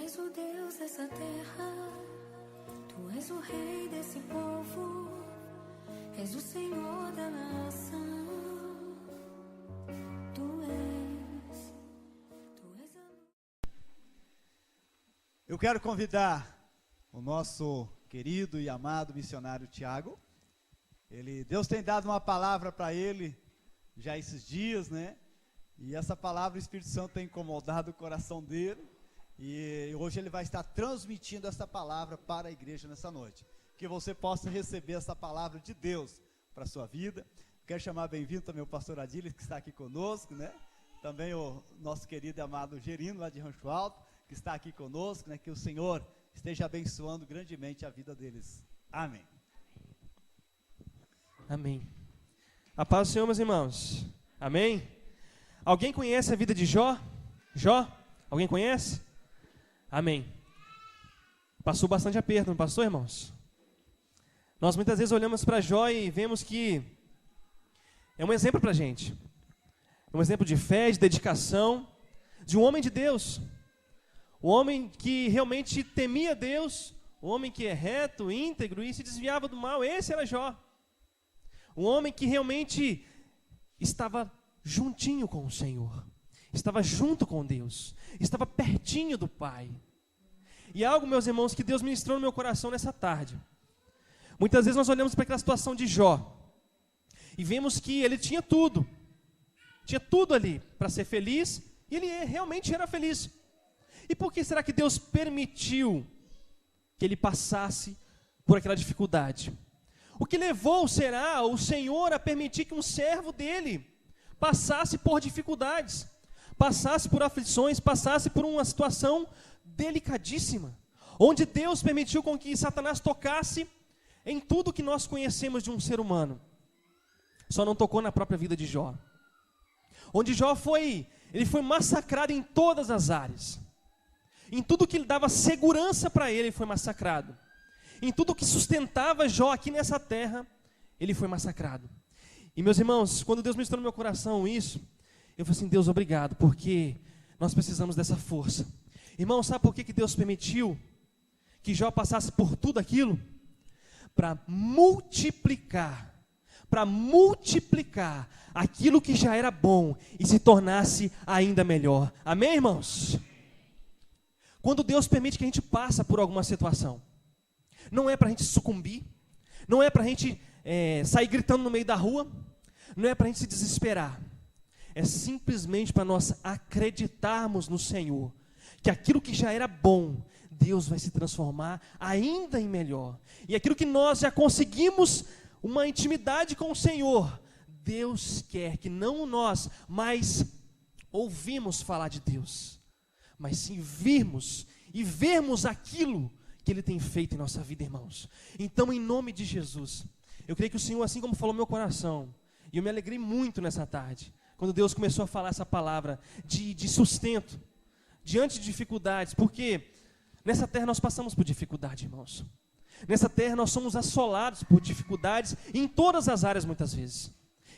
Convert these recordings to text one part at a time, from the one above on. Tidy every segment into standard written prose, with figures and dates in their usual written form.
és o Deus dessa terra, tu és o rei desse povo, és o Senhor da nação. Tu és a... Eu quero convidar o nosso querido e amado missionário Tiago. Deus tem dado uma palavra para ele já esses dias, né? E essa palavra o Espírito Santo tem incomodado o coração dele. E hoje ele vai estar transmitindo essa palavra para a igreja nessa noite. Que você possa receber essa palavra de Deus para a sua vida. Quero chamar bem-vindo também o pastor Adílio, que está aqui conosco, né? Também o nosso querido e amado Gerino, lá de Rancho Alto, que está aqui conosco, né? Que o Senhor esteja abençoando grandemente a vida deles. Amém. Amém. A paz do Senhor, meus irmãos. Amém? Alguém conhece a vida de Jó? Jó? Alguém conhece? Amém. Passou bastante aperto, não passou, irmãos? Nós muitas vezes olhamos para Jó e vemos que é um exemplo para a gente. É um exemplo de fé, de dedicação, de um homem de Deus. Um homem que realmente temia Deus, um homem que é reto, íntegro e se desviava do mal. Esse era Jó. Um homem que realmente estava juntinho com o Senhor. Estava junto com Deus, estava pertinho do Pai. E algo, meus irmãos, que Deus ministrou no meu coração nessa tarde. Muitas vezes nós olhamos para aquela situação de Jó e vemos que ele tinha tudo ali para ser feliz, e ele realmente era feliz. E por que será que Deus permitiu que ele passasse por aquela dificuldade? O que levou, será, o Senhor a permitir que um servo dele passasse por dificuldades, passasse por aflições, passasse por uma situação delicadíssima, onde Deus permitiu com que Satanás tocasse em tudo que nós conhecemos de um ser humano. Só não tocou na própria vida de Jó. Onde Jó foi massacrado em todas as áreas. Em tudo que dava segurança para ele foi massacrado. Em tudo que sustentava Jó aqui nessa terra, ele foi massacrado. E meus irmãos, quando Deus ministrou no meu coração isso, eu falei assim: Deus, obrigado, porque nós precisamos dessa força. Irmão, sabe por que Deus permitiu que Jó passasse por tudo aquilo? Para multiplicar aquilo que já era bom e se tornasse ainda melhor. Amém, irmãos? Quando Deus permite que a gente passe por alguma situação, não é para a gente sucumbir, não é para a gente sair gritando no meio da rua, não é para a gente se desesperar. É simplesmente para nós acreditarmos no Senhor, que aquilo que já era bom, Deus vai se transformar ainda em melhor. E aquilo que nós já conseguimos uma intimidade com o Senhor, Deus quer que não nós mais ouvimos falar de Deus, mas sim virmos e vermos aquilo que Ele tem feito em nossa vida, irmãos. Então, em nome de Jesus, eu creio que o Senhor, assim como falou no meu coração, e eu me alegrei muito nessa tarde, quando Deus começou a falar essa palavra de sustento, diante de dificuldades, porque nessa terra nós passamos por dificuldade, irmãos. Nessa terra nós somos assolados por dificuldades em todas as áreas muitas vezes.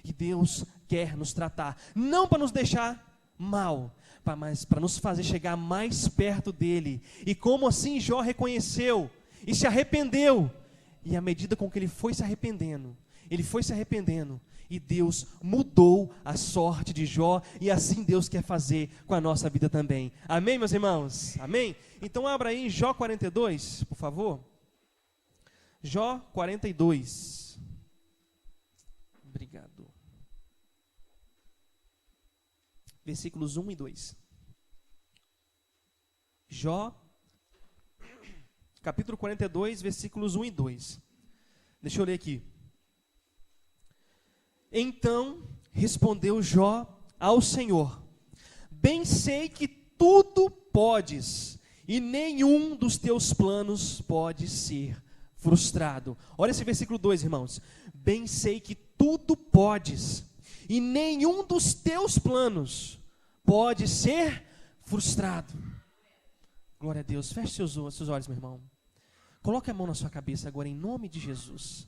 E Deus quer nos tratar, não para nos deixar mal, mas para nos fazer chegar mais perto dEle. E como assim Jó reconheceu e se arrependeu, e à medida com que ele foi se arrependendo, e Deus mudou a sorte de Jó, e assim Deus quer fazer com a nossa vida também. Amém, meus irmãos? Amém? Então abra aí Jó 42, por favor. Jó 42. Obrigado. Versículos 1 e 2. Jó, capítulo 42, versículos 1 e 2. Deixa eu ler aqui. Então respondeu Jó ao Senhor: bem sei que tudo podes, e nenhum dos teus planos pode ser frustrado. Olha esse versículo 2, irmãos. Bem sei que tudo podes, e nenhum dos teus planos pode ser frustrado. Glória a Deus. Feche seus olhos, meu irmão. Coloque a mão na sua cabeça agora, em nome de Jesus.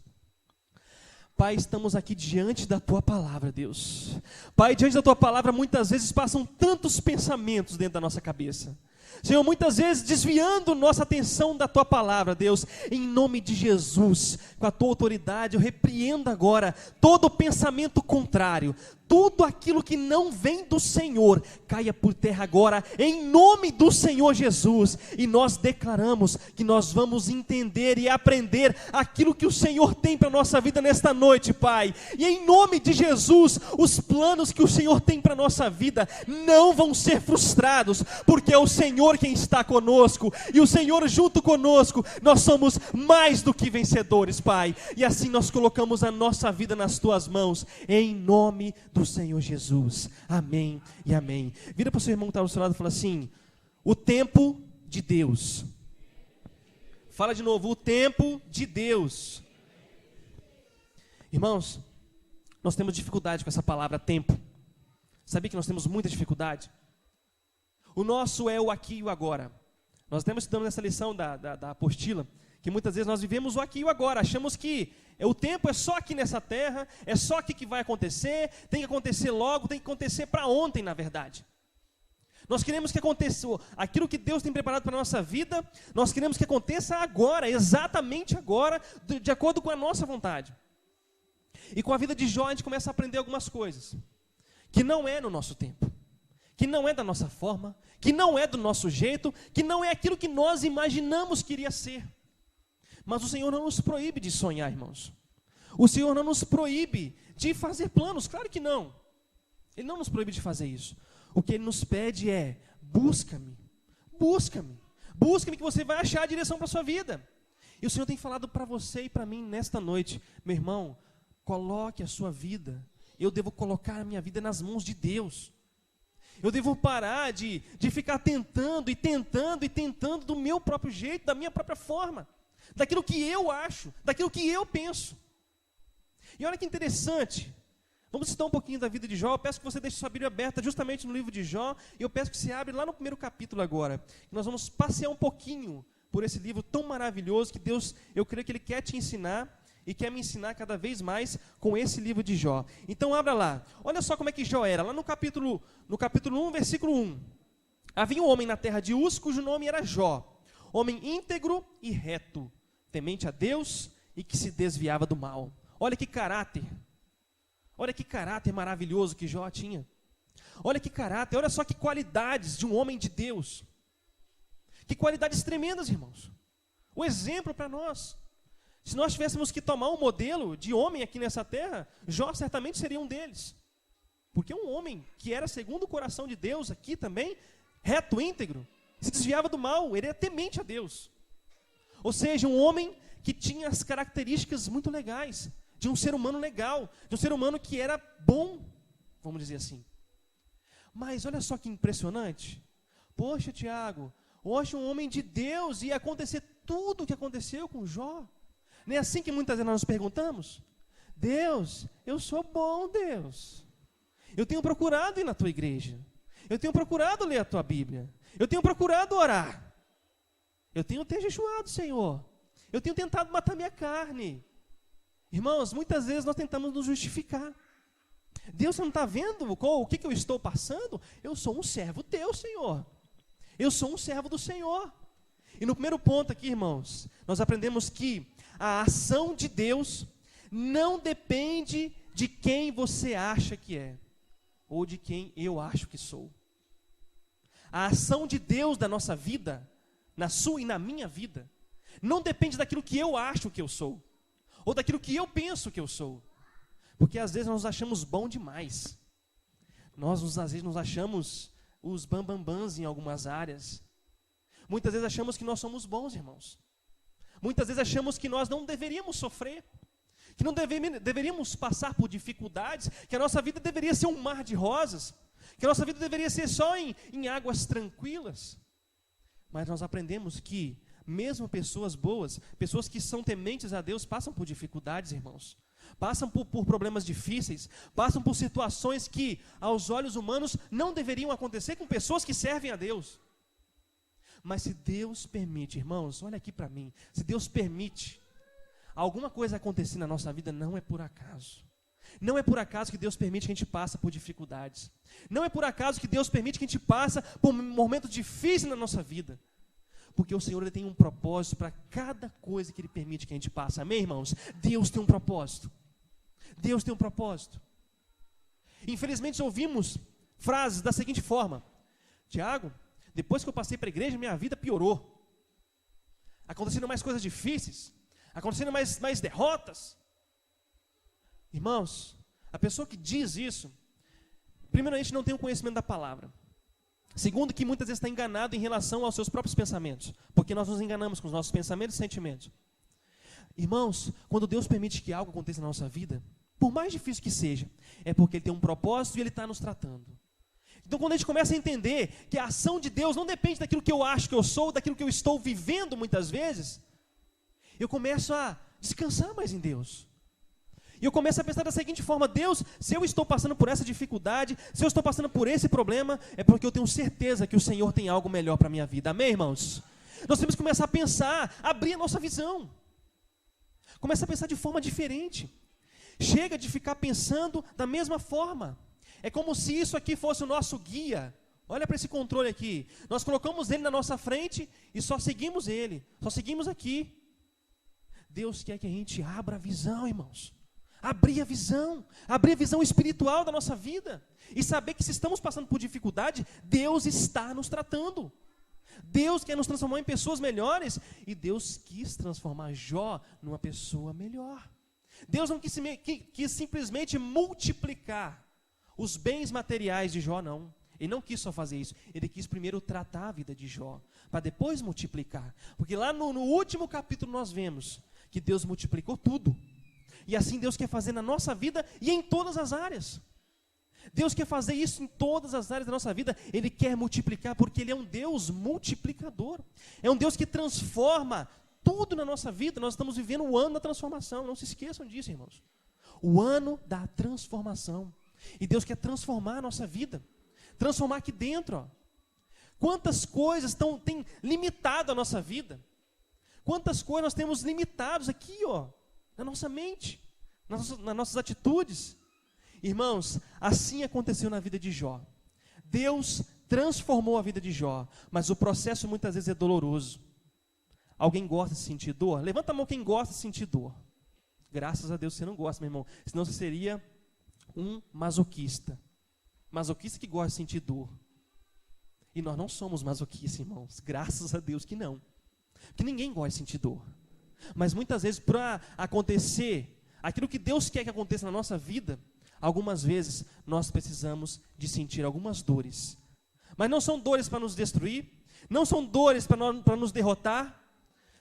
Pai, estamos aqui diante da Tua palavra, Deus. Pai, diante da Tua palavra, muitas vezes passam tantos pensamentos dentro da nossa cabeça. Senhor, muitas vezes desviando nossa atenção da Tua palavra, Deus, em nome de Jesus, com a Tua autoridade, eu repreendo agora todo pensamento contrário, tudo aquilo que não vem do Senhor, caia por terra agora, em nome do Senhor Jesus, e nós declaramos que nós vamos entender e aprender aquilo que o Senhor tem para a nossa vida nesta noite, Pai, e em nome de Jesus, os planos que o Senhor tem para a nossa vida não vão ser frustrados, porque é o Senhor quem está conosco, e o Senhor junto conosco, nós somos mais do que vencedores, Pai, e assim nós colocamos a nossa vida nas Tuas mãos, em nome do Senhor Jesus, amém e amém. Vira para o seu irmão que está ao seu lado e fala assim: o tempo de Deus. Fala de novo: o tempo de Deus. Irmãos, nós temos dificuldade com essa palavra tempo. Sabia que nós temos muita dificuldade? O nosso é o aqui e o agora. Nós temos estudando nessa lição da apostila, que muitas vezes nós vivemos o aqui e o agora, achamos que o tempo é só aqui nessa terra, é só aqui que vai acontecer, tem que acontecer logo, tem que acontecer para ontem, na verdade. Nós queremos que aconteça aquilo que Deus tem preparado para a nossa vida, nós queremos que aconteça agora, exatamente agora, de acordo com a nossa vontade. E com a vida de Jó a gente começa a aprender algumas coisas, que não é no nosso tempo, que não é da nossa forma, que não é do nosso jeito, que não é aquilo que nós imaginamos que iria ser. Mas o Senhor não nos proíbe de sonhar, irmãos. O Senhor não nos proíbe de fazer planos, claro que não. Ele não nos proíbe de fazer isso. O que Ele nos pede é: busca-me, busca-me, busca-me que você vai achar a direção para a sua vida. E o Senhor tem falado para você e para mim nesta noite: meu irmão, coloque a sua vida, eu devo colocar a minha vida nas mãos de Deus. Eu devo parar de ficar tentando e tentando e tentando do meu próprio jeito, da minha própria forma, daquilo que eu acho, daquilo que eu penso. E olha que interessante, vamos estudar um pouquinho da vida de Jó. Eu peço que você deixe sua Bíblia aberta justamente no livro de Jó, e eu peço que você abra lá no primeiro capítulo agora. Nós vamos passear um pouquinho por esse livro tão maravilhoso que Deus, eu creio que Ele quer te ensinar, e quer me ensinar cada vez mais com esse livro de Jó. Então abra lá, olha só como é que Jó era, lá no capítulo 1, versículo 1. Havia um homem na terra de Uz, cujo nome era Jó, homem íntegro e reto, temente a Deus e que se desviava do mal. Olha que caráter maravilhoso que Jó tinha. Olha que caráter, olha só que qualidades de um homem de Deus. Que qualidades tremendas, irmãos. O exemplo para nós. Se nós tivéssemos que tomar um modelo de homem aqui nessa terra, Jó certamente seria um deles. Porque um homem que era segundo o coração de Deus aqui também, reto, íntegro, se desviava do mal, ele era temente a Deus. Ou seja, um homem que tinha as características muito legais, de um ser humano legal, de um ser humano que era bom, vamos dizer assim. Mas olha só que impressionante. Poxa, Tiago, hoje um homem de Deus ia acontecer tudo o que aconteceu com Jó. Não é assim que muitas vezes nós nos perguntamos? Deus, eu sou bom, Deus. Eu tenho procurado ir na tua igreja. Eu tenho procurado ler a tua Bíblia. Eu tenho procurado orar. Eu tenho te jejuado, Senhor. Eu tenho tentado matar minha carne. Irmãos, muitas vezes nós tentamos nos justificar. Deus, você não está vendo o que eu estou passando? Eu sou um servo teu, Senhor. Eu sou um servo do Senhor. E no primeiro ponto aqui, irmãos, nós aprendemos que a ação de Deus não depende de quem você acha que é, ou de quem eu acho que sou. A ação de Deus da nossa vida, na sua e na minha vida, não depende daquilo que eu acho que eu sou, ou daquilo que eu penso que eu sou. Porque às vezes nós nos achamos bom demais. Às vezes nos achamos os bambambãs em algumas áreas. Muitas vezes achamos que nós somos bons, irmãos. Muitas vezes achamos que nós não deveríamos sofrer, que não deveríamos passar por dificuldades, que a nossa vida deveria ser um mar de rosas, que a nossa vida deveria ser só em águas tranquilas. Mas nós aprendemos que mesmo pessoas boas, pessoas que são tementes a Deus, passam por dificuldades, irmãos. Passam por problemas difíceis, passam por situações que aos olhos humanos não deveriam acontecer com pessoas que servem a Deus. Mas se Deus permite, irmãos, olha aqui para mim, se Deus permite alguma coisa acontecer na nossa vida, não é por acaso. Não é por acaso que Deus permite que a gente passe por dificuldades. Não é por acaso que Deus permite que a gente passe por momentos difíceis na nossa vida. Porque o Senhor ele tem um propósito para cada coisa que Ele permite que a gente passe. Amém, irmãos? Deus tem um propósito. Deus tem um propósito. Infelizmente ouvimos frases da seguinte forma: Tiago, depois que eu passei para a igreja, minha vida piorou. Acontecendo mais coisas difíceis, acontecendo mais derrotas. Irmãos, a pessoa que diz isso, primeiramente não tem o conhecimento da palavra. Segundo, que muitas vezes está enganado em relação aos seus próprios pensamentos, porque nós nos enganamos com os nossos pensamentos e sentimentos. Irmãos, quando Deus permite que algo aconteça na nossa vida, por mais difícil que seja, é porque Ele tem um propósito e Ele está nos tratando. Então, quando a gente começa a entender que a ação de Deus não depende daquilo que eu acho que eu sou, daquilo que eu estou vivendo muitas vezes, eu começo a descansar mais em Deus. E eu começo a pensar da seguinte forma: Deus, se eu estou passando por essa dificuldade, se eu estou passando por esse problema, é porque eu tenho certeza que o Senhor tem algo melhor para a minha vida. Amém, irmãos? Nós temos que começar a pensar, abrir a nossa visão. Começar a pensar de forma diferente. Chega de ficar pensando da mesma forma. É como se isso aqui fosse o nosso guia. Olha para esse controle aqui. Nós colocamos ele na nossa frente e só seguimos ele. Só seguimos aqui. Deus quer que a gente abra a visão, irmãos. Abrir a visão espiritual da nossa vida. E saber que se estamos passando por dificuldade, Deus está nos tratando. Deus quer nos transformar em pessoas melhores. E Deus quis transformar Jó numa pessoa melhor. Deus não quis simplesmente multiplicar os bens materiais de Jó, não. Ele não quis só fazer isso. Ele quis primeiro tratar a vida de Jó, para depois multiplicar. Porque lá no último capítulo nós vemos que Deus multiplicou tudo. E assim Deus quer fazer na nossa vida e em todas as áreas. Deus quer fazer isso em todas as áreas da nossa vida. Ele quer multiplicar porque Ele é um Deus multiplicador. É um Deus que transforma tudo na nossa vida. Nós estamos vivendo o ano da transformação. Não se esqueçam disso, irmãos. O ano da transformação. E Deus quer transformar a nossa vida. Transformar aqui dentro. Ó. Quantas coisas têm limitado a nossa vida. Quantas coisas nós temos limitados aqui, ó, na nossa mente, nas nossas atitudes. Irmãos, assim aconteceu na vida de Jó. Deus transformou a vida de Jó, mas o processo muitas vezes é doloroso. Alguém gosta de sentir dor? Levanta a mão quem gosta de sentir dor. Graças a Deus você não gosta, meu irmão. Senão você seria um masoquista. Masoquista que gosta de sentir dor. E nós não somos masoquistas, irmãos. Graças a Deus que não. Porque ninguém gosta de sentir dor. Mas muitas vezes para acontecer aquilo que Deus quer que aconteça na nossa vida, algumas vezes nós precisamos de sentir algumas dores. Mas não são dores para nos destruir, não são dores para nos derrotar,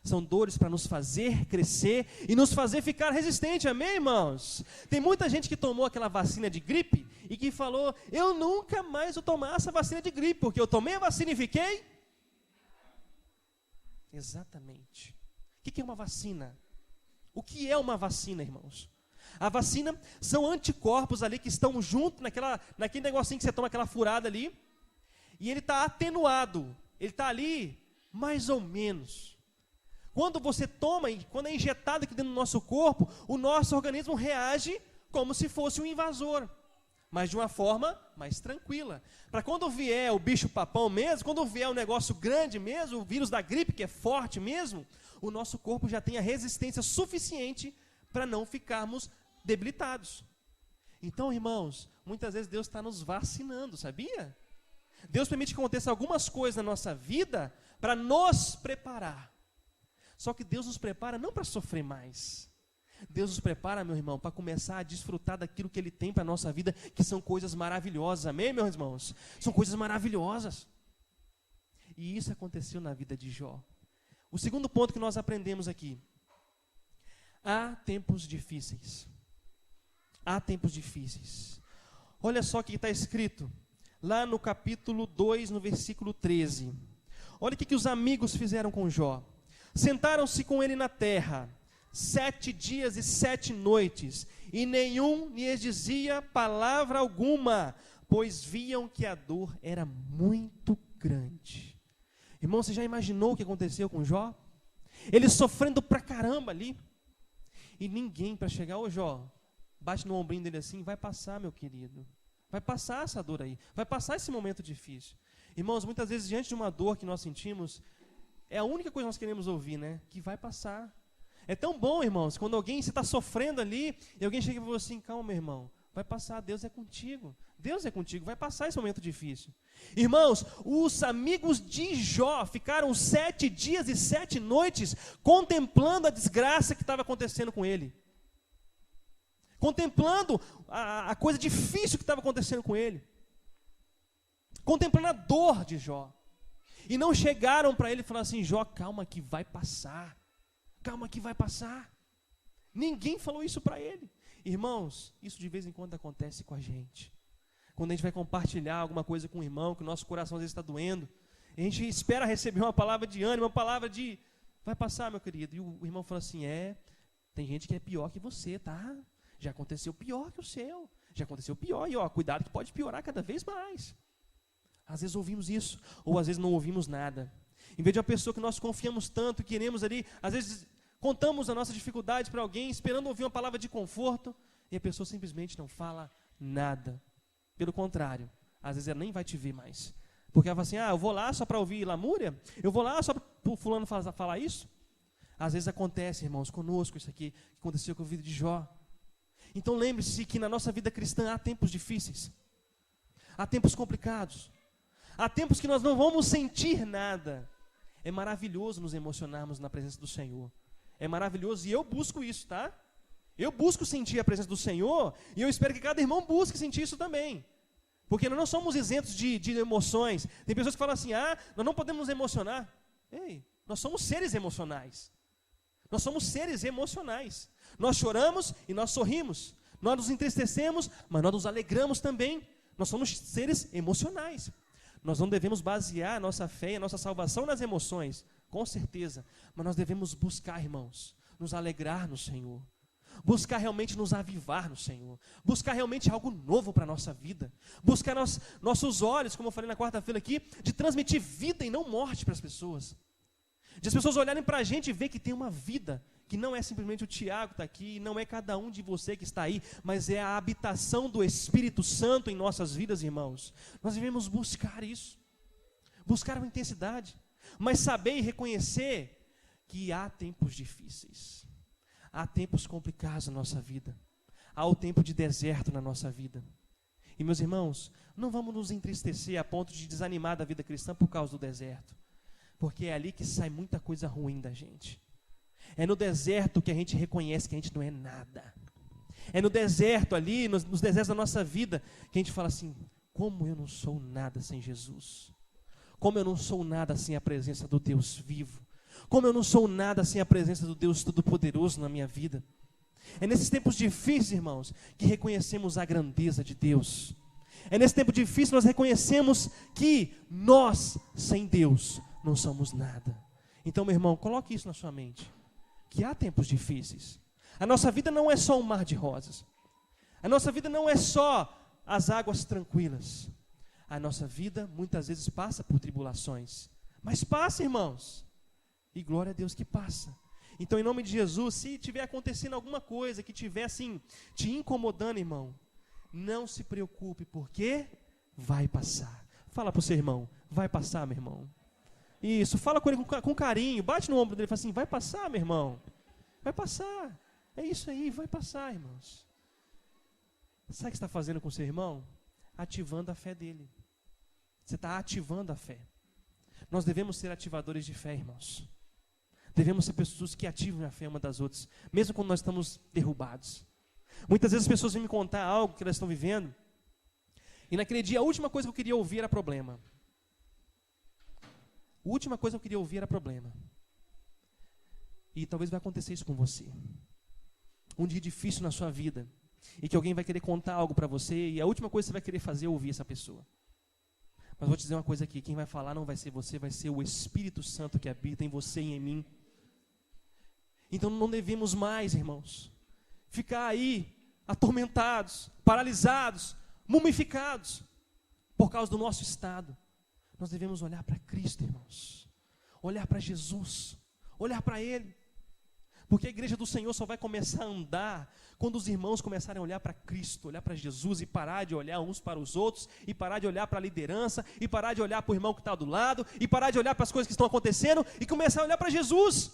são dores para nos fazer crescer e nos fazer ficar resistente, amém, irmãos? Tem muita gente que tomou aquela vacina de gripe e que falou: eu nunca mais vou tomar essa vacina de gripe, porque eu tomei a vacina e fiquei. Exatamente. O que é uma vacina? O que é uma vacina, irmãos? A vacina são anticorpos ali que estão junto naquele negocinho que você toma aquela furada ali, e ele está atenuado, ele está ali mais ou menos. Quando você toma, quando é injetado aqui dentro do nosso corpo, o nosso organismo reage como se fosse um invasor, mas de uma forma mais tranquila. Para quando vier o bicho papão mesmo, quando vier um negócio grande mesmo, o vírus da gripe que é forte mesmo, o nosso corpo já tem a resistência suficiente para não ficarmos debilitados. Então, irmãos, muitas vezes Deus está nos vacinando, sabia? Deus permite que aconteça algumas coisas na nossa vida para nos preparar. Só que Deus nos prepara não para sofrer mais. Deus nos prepara, meu irmão, para começar a desfrutar daquilo que Ele tem para a nossa vida, que são coisas maravilhosas, amém, meus irmãos? São coisas maravilhosas. E isso aconteceu na vida de Jó. O segundo ponto que nós aprendemos aqui: há tempos difíceis. Há tempos difíceis. Olha só o que está escrito lá no capítulo 2, no versículo 13. Olha o que os amigos fizeram com Jó. Sentaram-se com ele na terra 7 dias e 7 noites, e nenhum lhes dizia palavra alguma, pois viam que a dor era muito grande. Irmão, você já imaginou o que aconteceu com Jó? Ele sofrendo pra caramba ali. E ninguém para chegar: ô Jó, bate no ombrinho dele assim, vai passar, meu querido. Vai passar essa dor aí, vai passar esse momento difícil. Irmãos, muitas vezes diante de uma dor que nós sentimos, é a única coisa que nós queremos ouvir, né? Que vai passar. É tão bom, irmãos, quando alguém, você está sofrendo ali, e alguém chega e fala assim, calma, meu irmão, vai passar, Deus é contigo. Deus é contigo, vai passar esse momento difícil. Irmãos, os amigos de Jó ficaram 7 dias e 7 noites contemplando a desgraça que estava acontecendo com ele. Contemplando a coisa difícil que estava acontecendo com ele. Contemplando a dor de Jó. E não chegaram para ele e falaram assim, Jó, calma que vai passar. Calma que vai passar. Ninguém falou isso para ele. Irmãos, isso de vez em quando acontece com a gente. Quando a gente vai compartilhar alguma coisa com um irmão, que o nosso coração às vezes está doendo, a gente espera receber uma palavra de ânimo, uma palavra de, vai passar, meu querido. E o irmão fala assim, tem gente que é pior que você, tá? Já aconteceu pior que o seu. Já aconteceu pior. E cuidado que pode piorar cada vez mais. Às vezes ouvimos isso, ou às vezes não ouvimos nada. Em vez de uma pessoa que nós confiamos tanto, queremos ali, às vezes contamos a nossa dificuldade para alguém, esperando ouvir uma palavra de conforto, e a pessoa simplesmente não fala nada. Pelo contrário, às vezes ela nem vai te ver mais. Porque ela fala assim, eu vou lá só para ouvir lamúria? Eu vou lá só para o fulano falar isso? Às vezes acontece, irmãos, conosco isso aqui, que aconteceu com a vida de Jó. Então lembre-se que na nossa vida cristã há tempos difíceis. Há tempos complicados. Há tempos que nós não vamos sentir nada. É maravilhoso nos emocionarmos na presença do Senhor. É maravilhoso e eu busco isso, tá? Eu busco sentir a presença do Senhor e eu espero que cada irmão busque sentir isso também. Porque nós não somos isentos de emoções. Tem pessoas que falam assim, nós não podemos nos emocionar. Ei, nós somos seres emocionais. Nós somos seres emocionais. Nós choramos e nós sorrimos. Nós nos entristecemos, mas nós nos alegramos também. Nós somos seres emocionais. Nós não devemos basear a nossa fé e a nossa salvação nas emoções, com certeza. Mas nós devemos buscar, irmãos, nos alegrar no Senhor. Buscar realmente nos avivar no Senhor. Buscar realmente algo novo para a nossa vida. Buscar nossos olhos, como eu falei na quarta-feira aqui, de transmitir vida e não morte para as pessoas. De as pessoas olharem para a gente e ver que tem uma vida, que não é simplesmente o Tiago que está aqui, não é cada um de você que está aí, mas é a habitação do Espírito Santo em nossas vidas, irmãos. Nós devemos buscar isso. Buscar uma intensidade. Mas saber e reconhecer que há tempos difíceis. Há tempos complicados na nossa vida. Há o tempo de deserto na nossa vida. E meus irmãos, não vamos nos entristecer a ponto de desanimar da vida cristã por causa do deserto. Porque é ali que sai muita coisa ruim da gente. É no deserto que a gente reconhece que a gente não é nada. É no deserto ali, nos desertos da nossa vida, que a gente fala assim, como eu não sou nada sem Jesus. Como eu não sou nada sem a presença do Deus vivo. Como eu não sou nada sem a presença do Deus Todo-Poderoso na minha vida. É nesses tempos difíceis, irmãos, que reconhecemos a grandeza de Deus. É nesse tempo difícil que nós reconhecemos que nós, sem Deus, não somos nada. Então, meu irmão, coloque isso na sua mente. Que há tempos difíceis. A nossa vida não é só um mar de rosas. A nossa vida não é só as águas tranquilas. A nossa vida, muitas vezes, passa por tribulações. Mas passa, irmãos. E glória a Deus que passa. Então, em nome de Jesus, se tiver acontecendo alguma coisa que estiver assim, te incomodando, irmão, não se preocupe, porque vai passar. Fala para o seu irmão, vai passar, meu irmão. Isso, fala com ele com carinho, bate no ombro dele e fala assim, vai passar, meu irmão. Vai passar. É isso aí, vai passar, irmãos. Sabe o que você está fazendo com o seu irmão? Ativando a fé dele. Você está ativando a fé. Nós devemos ser ativadores de fé, irmãos. Devemos ser pessoas que ativam a fé uma das outras, mesmo quando nós estamos derrubados. Muitas vezes as pessoas vêm me contar algo que elas estão vivendo, e naquele dia a última coisa que eu queria ouvir era problema. A última coisa que eu queria ouvir era problema. E talvez vai acontecer isso com você. Um dia difícil na sua vida, e que alguém vai querer contar algo para você, e a última coisa que você vai querer fazer é ouvir essa pessoa. Mas vou te dizer uma coisa aqui, quem vai falar não vai ser você, vai ser o Espírito Santo que habita em você e em mim. Então não devemos mais, irmãos, ficar aí atormentados, paralisados, mumificados, por causa do nosso estado. Nós devemos olhar para Cristo, irmãos, olhar para Jesus, olhar para Ele. Porque a igreja do Senhor só vai começar a andar quando os irmãos começarem a olhar para Cristo, olhar para Jesus e parar de olhar uns para os outros, e parar de olhar para a liderança, e parar de olhar para o irmão que está do lado, e parar de olhar para as coisas que estão acontecendo, e começar a olhar para Jesus.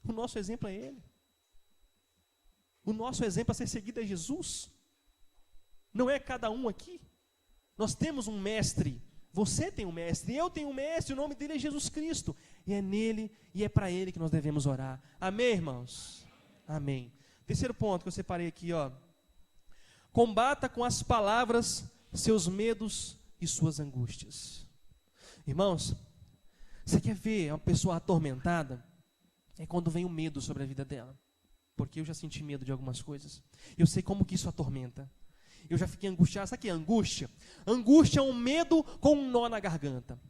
O nosso exemplo é Ele. O nosso exemplo a ser seguido é Jesus. Não é cada um aqui. Nós temos um mestre. Você tem um mestre, eu tenho um mestre, o nome dele é Jesus Cristo. E é nele e é para ele que nós devemos orar. Amém, irmãos? Amém. Terceiro ponto que eu separei aqui, ó. Combata com as palavras seus medos e suas angústias. Irmãos, você quer ver uma pessoa atormentada? É quando vem o medo sobre a vida dela. Porque eu já senti medo de algumas coisas. Eu sei como que isso atormenta. Eu já fiquei angustiado. Sabe o que é angústia? Angústia é um medo com um nó na garganta.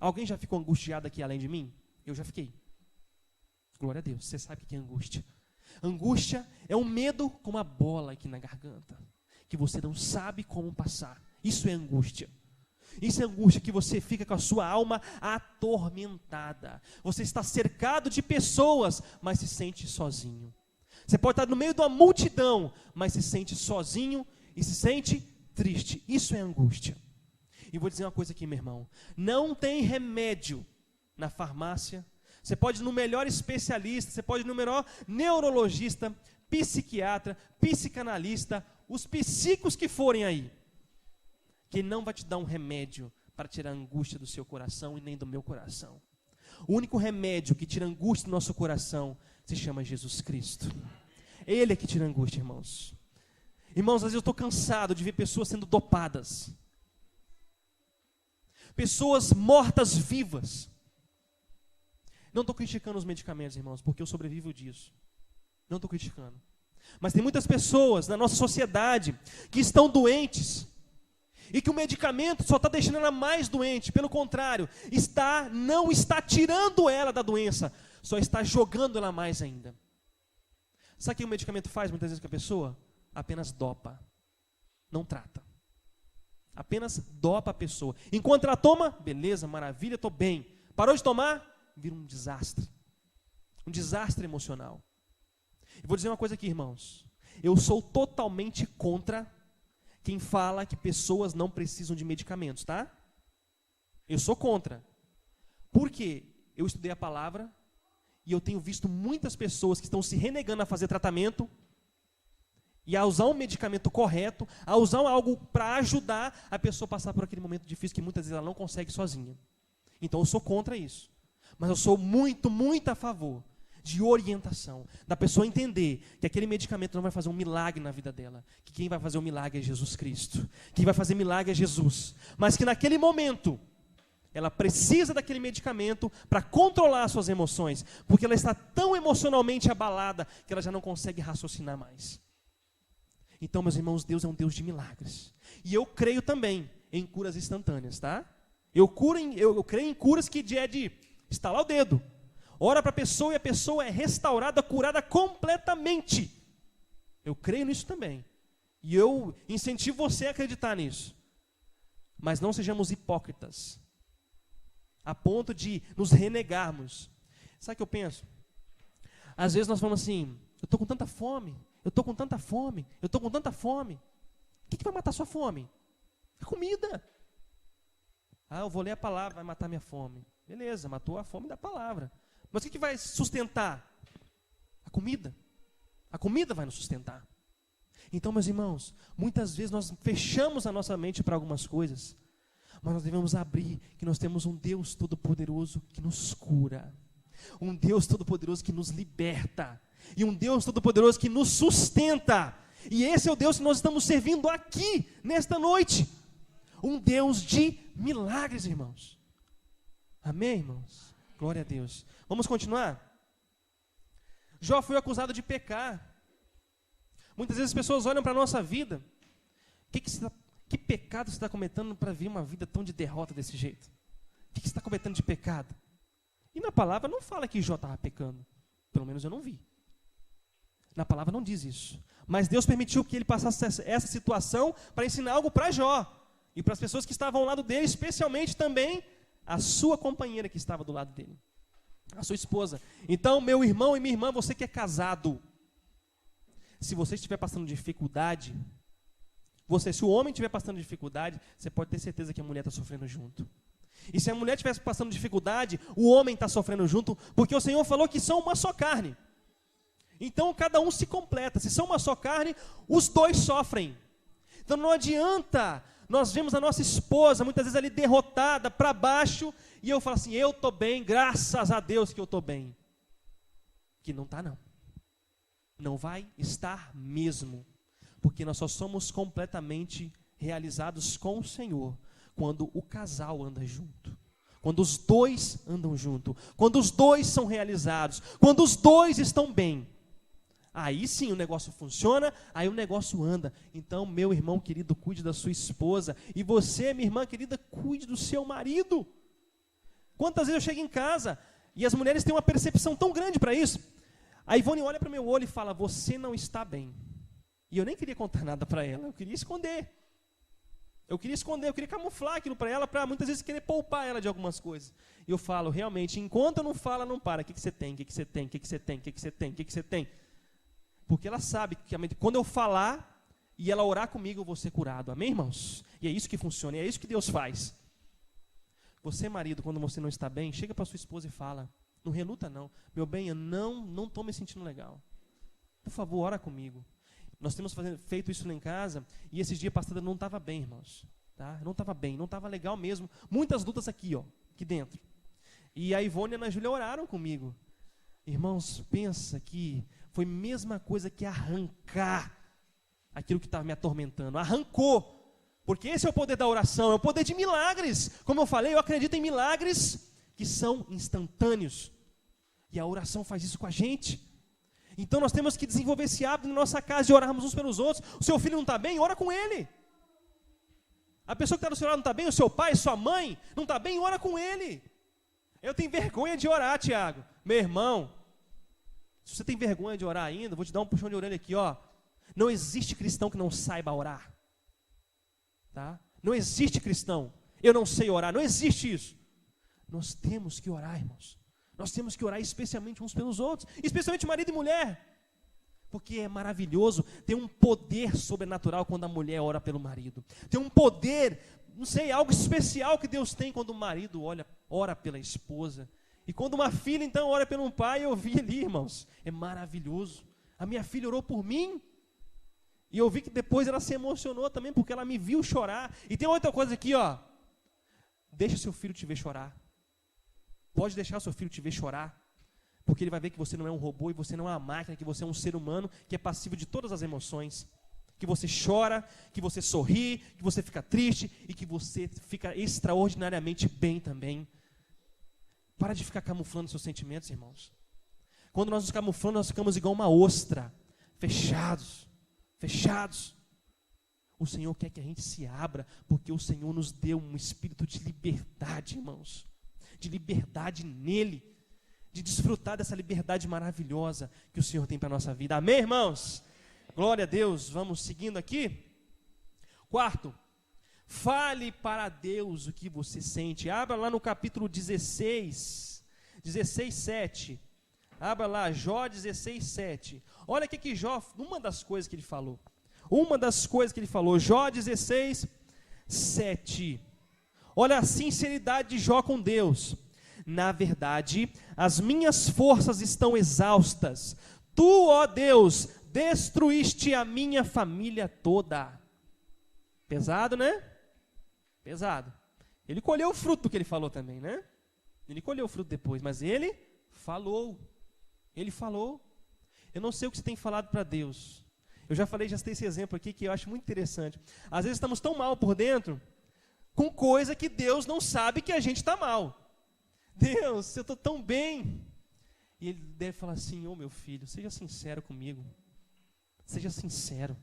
Alguém já ficou angustiado aqui além de mim? Eu já fiquei. Glória a Deus, você sabe o que é angústia. Angústia é um medo com uma bola aqui na garganta, que você não sabe como passar. Isso é angústia. Isso é angústia que você fica com a sua alma atormentada. Você está cercado de pessoas, mas se sente sozinho. Você pode estar no meio de uma multidão, mas se sente sozinho e se sente triste. Isso é angústia. E vou dizer uma coisa aqui, meu irmão. Não tem remédio na farmácia. Você pode ir no melhor especialista, você pode ir no melhor neurologista, psiquiatra, psicanalista, os psicos que forem aí, que ele não vai te dar um remédio para tirar a angústia do seu coração e nem do meu coração. O único remédio que tira a angústia do nosso coração se chama Jesus Cristo. Ele é que tira a angústia, irmãos. Irmãos, às vezes eu estou cansado de ver pessoas sendo dopadas. Pessoas mortas vivas. Não estou criticando os medicamentos, irmãos, porque eu sobrevivo disso. Não estou criticando. Mas tem muitas pessoas na nossa sociedade que estão doentes e que o medicamento só está deixando ela mais doente. Pelo contrário, não está tirando ela da doença, só está jogando ela mais ainda. Sabe o que o medicamento faz muitas vezes com a pessoa? Apenas dopa, não trata. Apenas dopa a pessoa. Enquanto ela toma, beleza, maravilha, estou bem. Parou de tomar, vira um desastre. Um desastre emocional. E vou dizer uma coisa aqui, irmãos. Eu sou totalmente contra quem fala que pessoas não precisam de medicamentos, tá? Eu sou contra. Por quê? Eu estudei a palavra e eu tenho visto muitas pessoas que estão se renegando a fazer tratamento e a usar um medicamento correto, a usar algo para ajudar a pessoa a passar por aquele momento difícil que muitas vezes ela não consegue sozinha. Então eu sou contra isso. Mas eu sou muito, muito a favor de orientação, da pessoa entender que aquele medicamento não vai fazer um milagre na vida dela, que quem vai fazer o milagre é Jesus Cristo, quem vai fazer milagre é Jesus, mas que naquele momento ela precisa daquele medicamento para controlar as suas emoções, porque ela está tão emocionalmente abalada que ela já não consegue raciocinar mais. Então, meus irmãos, Deus é um Deus de milagres, e eu creio também em curas instantâneas, tá? Eu creio em curas que é de estalar o dedo, ora para a pessoa e a pessoa é restaurada, curada completamente. Eu creio nisso também. E eu incentivo você a acreditar nisso. Mas não sejamos hipócritas, a ponto de nos renegarmos. Sabe o que eu penso? Às vezes nós falamos assim, eu estou com tanta fome, eu estou com tanta fome, eu estou com tanta fome. O que vai matar sua fome? A comida. Ah, eu vou ler a palavra, vai matar minha fome. Beleza, matou a fome da palavra. Mas o que vai sustentar? A comida. A comida vai nos sustentar. Então, meus irmãos, muitas vezes nós fechamos a nossa mente para algumas coisas, mas nós devemos abrir que nós temos um Deus Todo-Poderoso que nos cura, um Deus Todo-Poderoso que nos liberta, e um Deus Todo-Poderoso que nos sustenta. E esse é o Deus que nós estamos servindo aqui, nesta noite. Um Deus de milagres, irmãos. Amém, irmãos? Glória a Deus. Vamos continuar? Jó foi acusado de pecar. Muitas vezes as pessoas olham para a nossa vida. Que pecado você está cometendo para vir uma vida tão de derrota desse jeito? O que você está cometendo de pecado? E na palavra não fala que Jó estava pecando. Pelo menos eu não vi. Na palavra não diz isso. Mas Deus permitiu que ele passasse essa situação para ensinar algo para Jó. E para as pessoas que estavam ao lado dele, especialmente também a sua companheira que estava do lado dele. A sua esposa. Então, meu irmão e minha irmã, você que é casado, se você estiver passando dificuldade, se o homem estiver passando dificuldade, você pode ter certeza que a mulher está sofrendo junto. E se a mulher estiver passando dificuldade, o homem está sofrendo junto, porque o Senhor falou que são uma só carne. Então, cada um se completa. Se são uma só carne, os dois sofrem. Então, não adianta nós vemos a nossa esposa, muitas vezes ali derrotada, para baixo, e eu falo assim, eu estou bem, graças a Deus que eu estou bem. Que não está, não. Não vai estar mesmo. Porque nós só somos completamente realizados com o Senhor quando o casal anda junto. Quando os dois andam junto. Quando os dois são realizados. Quando os dois estão bem. Aí sim o negócio funciona, aí o negócio anda. Então, meu irmão querido, cuide da sua esposa. E você, minha irmã querida, cuide do seu marido. Quantas vezes eu chego em casa e as mulheres têm uma percepção tão grande para isso. A Ivone olha para o meu olho e fala, você não está bem. E eu nem queria contar nada para ela, eu queria esconder. Eu queria camuflar aquilo para ela, para muitas vezes querer poupar ela de algumas coisas. E eu falo, realmente, enquanto eu não falo, ela não para. O que você tem? O que você tem? O que você tem? O que você tem? O que você tem? Porque ela sabe que quando eu falar e ela orar comigo, eu vou ser curado. Amém, irmãos? E é isso que funciona, e é isso que Deus faz. Você, marido, quando você não está bem, chega para sua esposa e fala, não reluta não. Meu bem, eu não estou me sentindo legal. Por favor, ora comigo. Nós temos feito isso lá em casa, e esses dias a pastora não estava bem, irmãos. Tá? Não estava bem, não estava legal mesmo. Muitas lutas aqui, aqui dentro. E a Ivone e a Ana Júlia oraram comigo. Irmãos, pensa que foi a mesma coisa que arrancar aquilo que estava me atormentando. Arrancou. Porque esse é o poder da oração, é o poder de milagres. Como eu falei, eu acredito em milagres que são instantâneos. E a oração faz isso com a gente. Então nós temos que desenvolver esse hábito na nossa casa de orarmos uns pelos outros. O seu filho não está bem, ora com ele. A pessoa que está do seu lado não está bem, o seu pai, sua mãe, não está bem, ora com ele. Eu tenho vergonha de orar, Tiago. Meu irmão, se você tem vergonha de orar ainda, vou te dar um puxão de orelha aqui, Não existe cristão que não saiba orar. Tá? Não existe cristão, eu não sei orar, não existe isso. Nós temos que orar, irmãos. Nós temos que orar especialmente uns pelos outros, especialmente marido e mulher. Porque é maravilhoso, tem um poder sobrenatural quando a mulher ora pelo marido. Tem um poder, não sei, algo especial que Deus tem quando o marido ora pela esposa. E quando uma filha então ora pelo pai, eu vi ali, irmãos, é maravilhoso. A minha filha orou por mim. E eu vi que depois ela se emocionou também, porque ela me viu chorar. E tem outra coisa aqui, deixa seu filho te ver chorar. Pode deixar o seu filho te ver chorar, porque ele vai ver que você não é um robô e você não é uma máquina, que você é um ser humano que é passivo de todas as emoções. Que você chora, que você sorri, que você fica triste e que você fica extraordinariamente bem também. Para de ficar camuflando seus sentimentos, irmãos. Quando nós nos camuflamos, nós ficamos igual uma ostra, fechados. O Senhor quer que a gente se abra, porque o Senhor nos deu um espírito de liberdade, irmãos. De liberdade nele, de desfrutar dessa liberdade maravilhosa que o Senhor tem para a nossa vida. Amém, irmãos? Glória a Deus. Vamos seguindo aqui. Quarto, fale para Deus o que você sente. Abra lá no capítulo 16, 7. Abra lá, Jó 16, 7. Olha o que Jó, uma das coisas que ele falou. Jó 16, 7. Olha a sinceridade de Jó com Deus. Na verdade, as minhas forças estão exaustas. Tu, ó Deus, destruíste a minha família toda. Pesado, né? Pesado. Ele colheu o fruto do que ele falou também, né? Ele colheu o fruto depois, mas ele falou. Ele falou. Eu não sei o que você tem falado para Deus. Eu já falei, já citei esse exemplo aqui que eu acho muito interessante. Às vezes estamos tão mal por dentro, com coisa que Deus não sabe que a gente está mal. Deus, eu estou tão bem. E Ele deve falar assim, meu filho, seja sincero comigo. Seja sincero.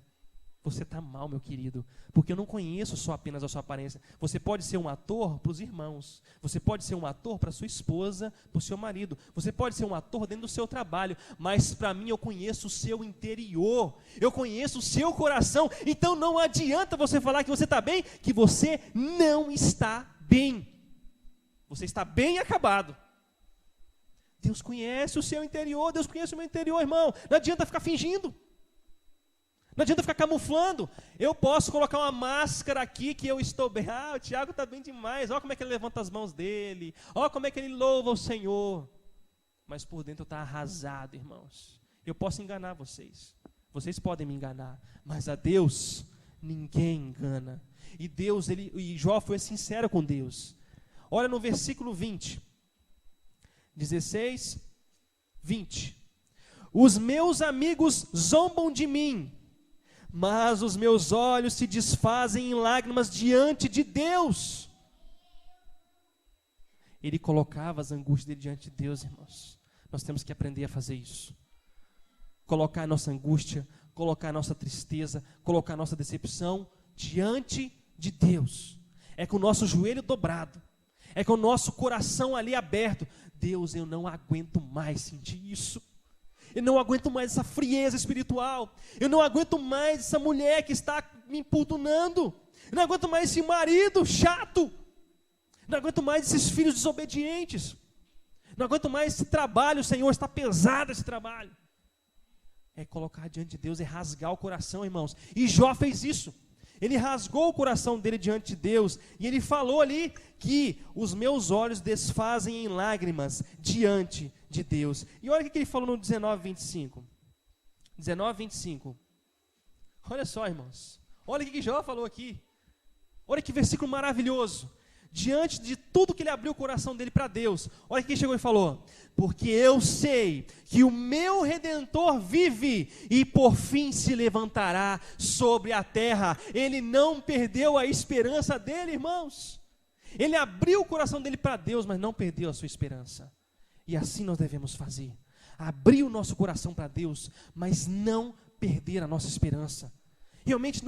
Você está mal, meu querido, porque eu não conheço só apenas a sua aparência. Você pode ser um ator para os irmãos, você pode ser um ator para sua esposa, para o seu marido, você pode ser um ator dentro do seu trabalho, mas para mim eu conheço o seu interior, eu conheço o seu coração, então não adianta você falar que você está bem, que você não está bem. Você está bem acabado. Deus conhece o seu interior, Deus conhece o meu interior, irmão. Não adianta ficar fingindo. Não adianta ficar camuflando. Eu posso colocar uma máscara aqui que eu estou bem. O Tiago está bem demais. Olha como é que ele levanta as mãos dele. Olha como é que ele louva o Senhor. Mas por dentro está arrasado, irmãos. Eu posso enganar vocês. Vocês podem me enganar. Mas a Deus, ninguém engana. E Deus, e Jó foi sincero com Deus. Olha no versículo 20. 16, 20. Os meus amigos zombam de mim, mas os meus olhos se desfazem em lágrimas diante de Deus. Ele colocava as angústias dele diante de Deus, irmãos. Nós temos que aprender a fazer isso. Colocar a nossa angústia, colocar a nossa tristeza, colocar a nossa decepção diante de Deus. É com o nosso joelho dobrado, é com o nosso coração ali aberto. Deus, eu não aguento mais sentir isso. Eu não aguento mais essa frieza espiritual. Eu não aguento mais essa mulher que está me importunando. Eu não aguento mais esse marido chato. Não aguento mais esses filhos desobedientes. Não aguento mais esse trabalho, Senhor, está pesado esse trabalho. É colocar diante de Deus, é rasgar o coração, irmãos. E Jó fez isso. Ele rasgou o coração dele diante de Deus. E ele falou ali que os meus olhos desfazem em lágrimas diante de Deus. E olha o que ele falou no 19:25. 19:25. Olha só, irmãos. Olha o que Jó falou aqui. Olha que versículo maravilhoso. Diante de tudo que ele abriu o coração dele para Deus. Olha o que ele chegou e falou. Porque eu sei que o meu Redentor vive e por fim se levantará sobre a terra. Ele não perdeu a esperança dele, irmãos. Ele abriu o coração dele para Deus, mas não perdeu a sua esperança. E assim nós devemos fazer. Abrir o nosso coração para Deus, mas não perder a nossa esperança. Realmente